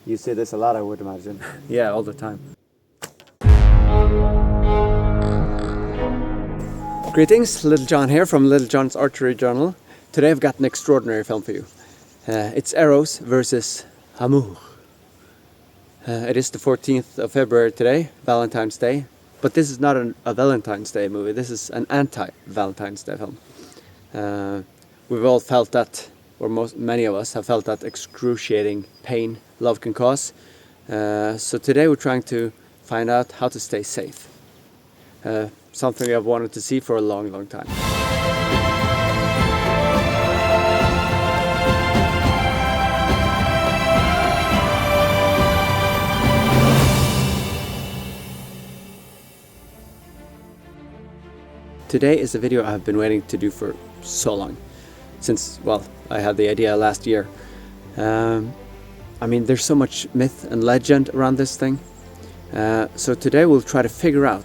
You see this a lot, I would imagine. Yeah, all the time. Greetings, Little John here from Little John's Archery Journal. Today I've got an extraordinary film for you. It's arrows versus Amour. It is the 14th of February today, Valentine's Day. But this is not a Valentine's Day movie, this is an anti-Valentines Day film. We've all felt that, or many of us have felt that excruciating pain love can cause. So today we're trying to find out how to stay safe. Something I've wanted to see for a long, long time. Today is a video I've been waiting to do for so long. Since, well, I had the idea last year. I mean, there's so much myth and legend around this thing. So today we'll try to figure out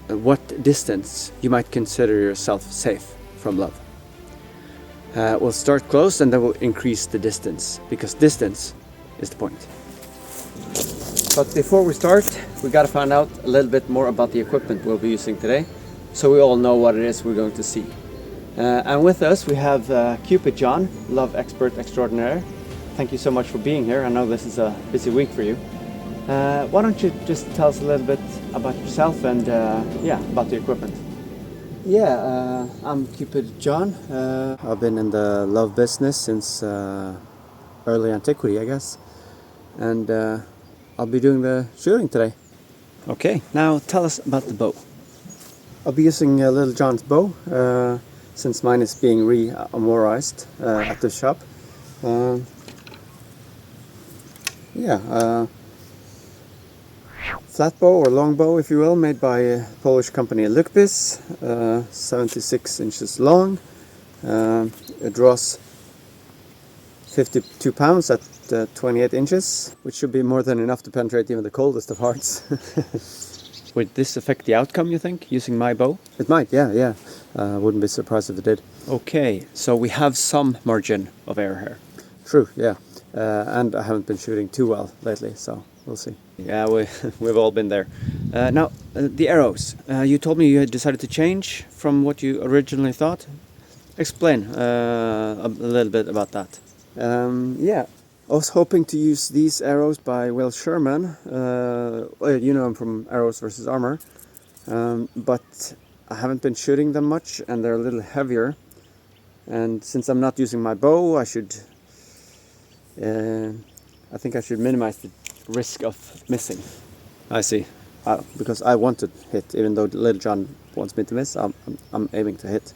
what distance you might consider yourself safe from love. We'll start close and then we'll increase the distance, because distance is the point. But before we start, we gotta find out a little bit more about the equipment we'll be using today, so we all know what it is we're going to see. And with us we have Cupid John, love expert extraordinaire. Thank you so much for being here. I know this is a busy week for you. Why don't you just tell us a little bit about yourself and yeah, about the equipment. Yeah, I'm Cupid John. I've been in the love business since early antiquity, I guess. And I'll be doing the shooting today. Okay, now tell us about the bow. I'll be using Little John's bow, since mine is being re-amorized at the shop. Flat bow or longbow, if you will, made by a Polish company Cupid, 76 inches long. It draws 52 pounds at 28 inches, which should be more than enough to penetrate even the coldest of hearts. Would this affect the outcome, you think, using my bow? It might, yeah. Wouldn't be surprised if it did. Okay, so we have some margin of error here. True, yeah. And I haven't been shooting too well lately, so we'll see. Yeah, we've all been there. Now, the arrows. You told me you had decided to change from what you originally thought. Explain a little bit about that. Yeah, I was hoping to use these arrows by Will Sherman. You know him from Arrows versus Armour. But I haven't been shooting them much, and they're a little heavier. And since I'm not using my bow, I think I should minimize the risk of missing. I see. Because I want to hit, even though Little John wants me to miss, I'm aiming to hit.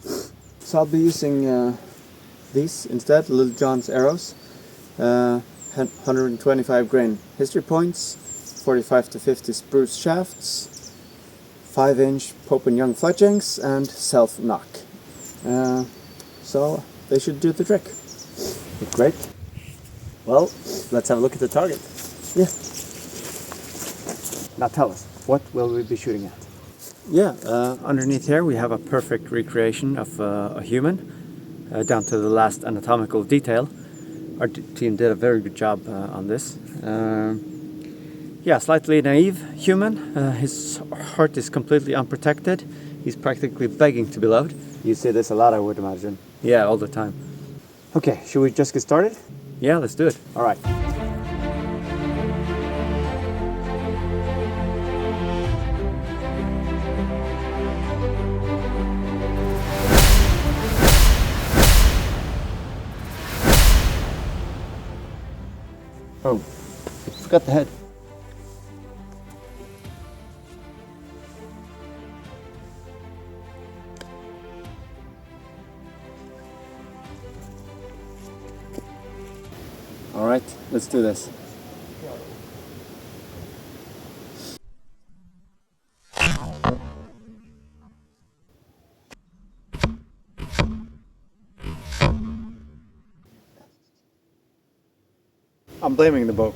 So I'll be using these instead, Little John's arrows. 125 grain history points, 45 to 50 spruce shafts, 5-inch Pope and Young fletchings, and self-knock. So they should do the trick. Great. Well, let's have a look at the target. Yeah. Now tell us, what will we be shooting at? Yeah, underneath here we have a perfect recreation of a human, down to the last anatomical detail. Our team did a very good job on this. Yeah, slightly naive human. His heart is completely unprotected. He's practically begging to be loved. You see this a lot, I would imagine. Yeah, all the time. Okay, should we just get started? Yeah, let's do it. All right. Oh, forgot the head. All right, let's do this. I'm blaming the bow.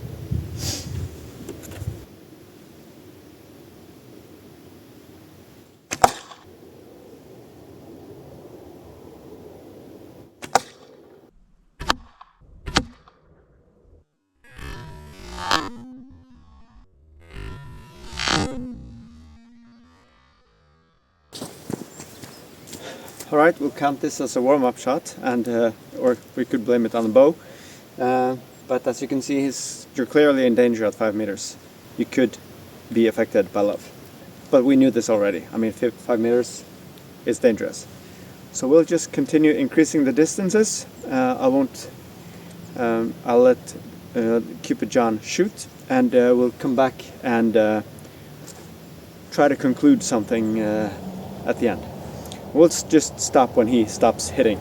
All right, we'll count this as a warm-up shot, and or we could blame it on the bow. But as you can see, you're clearly in danger at 5 meters. You could be affected by love. But we knew this already. I mean, 5 meters is dangerous. So we'll just continue increasing the distances. I'll let Cupid John shoot, and we'll come back and try to conclude something at the end. We'll just stop when he stops hitting.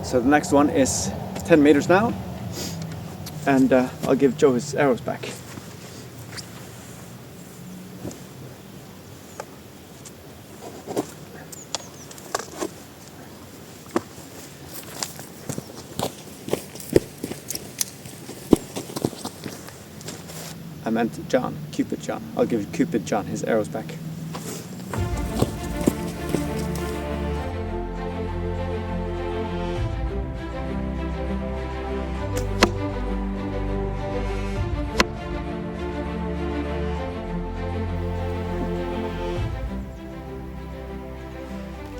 So the next one is 10 meters now, and I'll give Joe his arrows back. I meant John, Cupid John. I'll give Cupid John his arrows back.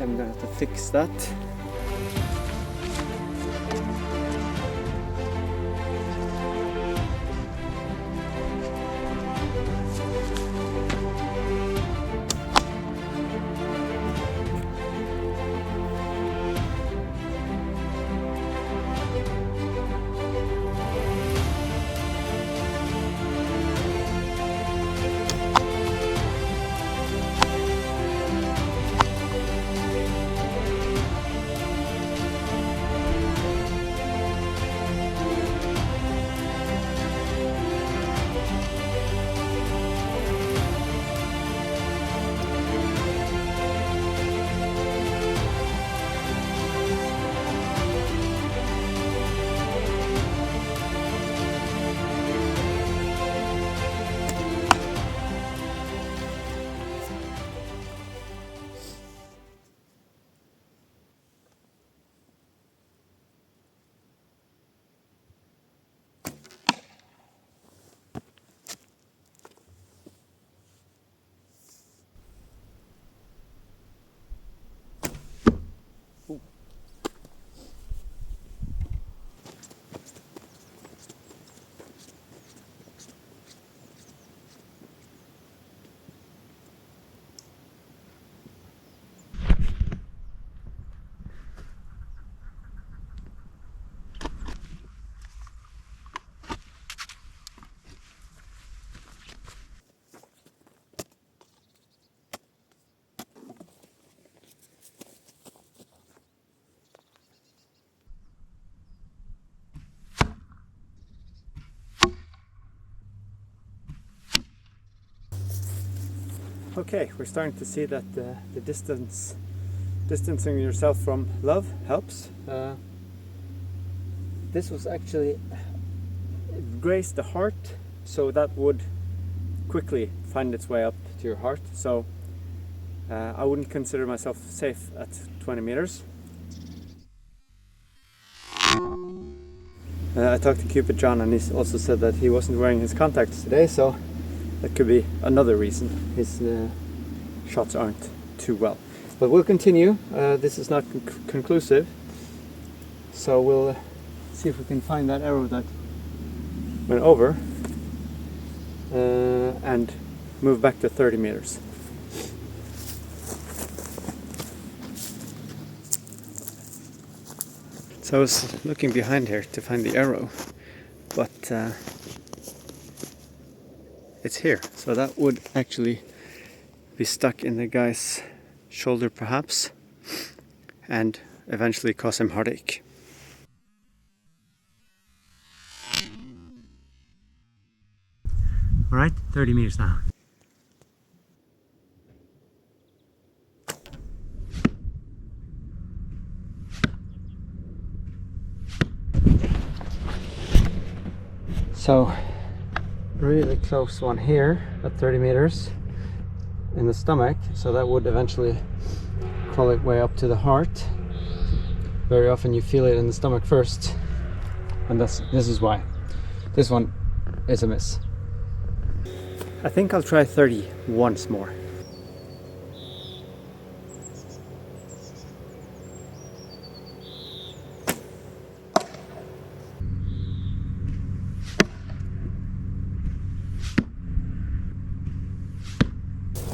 I'm gonna have to fix that. Okay, we're starting to see that the distancing yourself from love helps. This was actually, it grazed the heart, so that would quickly find its way up to your heart. So I wouldn't consider myself safe at 20 meters. I talked to Cupid John, and he also said that he wasn't wearing his contacts today, so that could be another reason his shots aren't too well. But we'll continue. This is not conclusive, so we'll see if we can find that arrow that went over and move back to 30 meters. So I was looking behind here to find the arrow, but it's here. So that would actually be stuck in the guy's shoulder perhaps, and eventually cause him heartache. All right, 30 meters now. So, really close one here at 30 meters in the stomach, so that would eventually crawl its way up to the heart. Very often you feel it in the stomach first, and this is why. This one is a miss. I think I'll try 30 once more.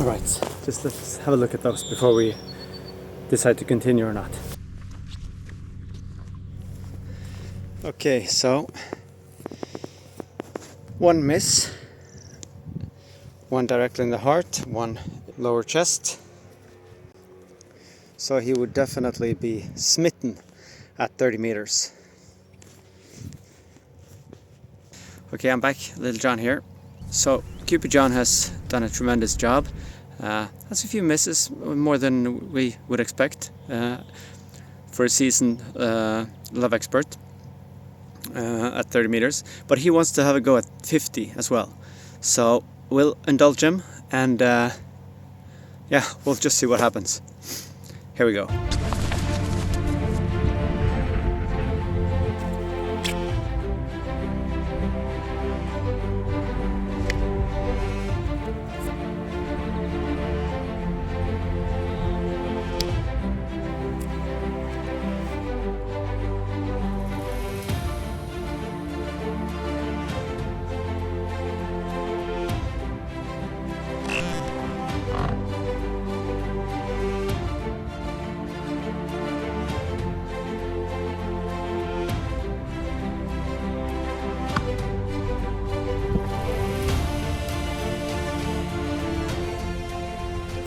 Alright, just let's have a look at those before we decide to continue or not. Okay, so one miss, one directly in the heart, one lower chest. So he would definitely be smitten at 30 meters. Okay, I'm back, Little John here. So Cupid John has done a tremendous job. Has a few misses, more than we would expect for a seasoned love expert at 30 meters. But he wants to have a go at 50 as well. So we'll indulge him and yeah, we'll just see what happens. Here we go.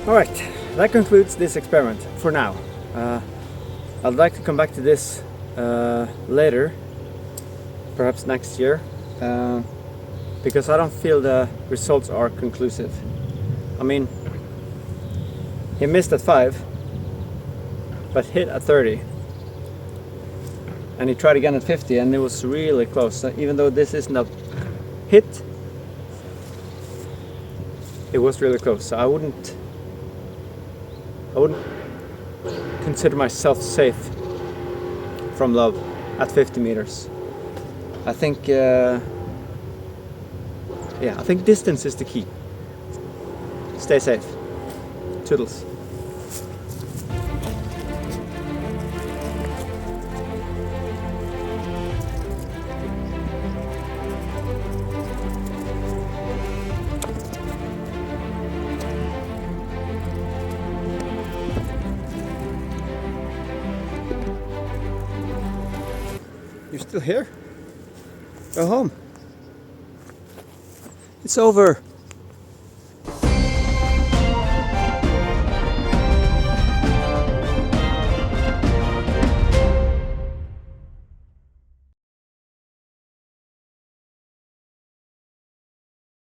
Alright, that concludes this experiment for now. I'd like to come back to this later, perhaps next year, because I don't feel the results are conclusive. I mean, he missed at 5, but hit at 30. And he tried again at 50 and it was really close. So even though this isn't a hit, it was really close. So I wouldn't consider myself safe from love at 50 meters. I think, I think distance is the key. Stay safe. Toodles. You're still here? Go home. It's over.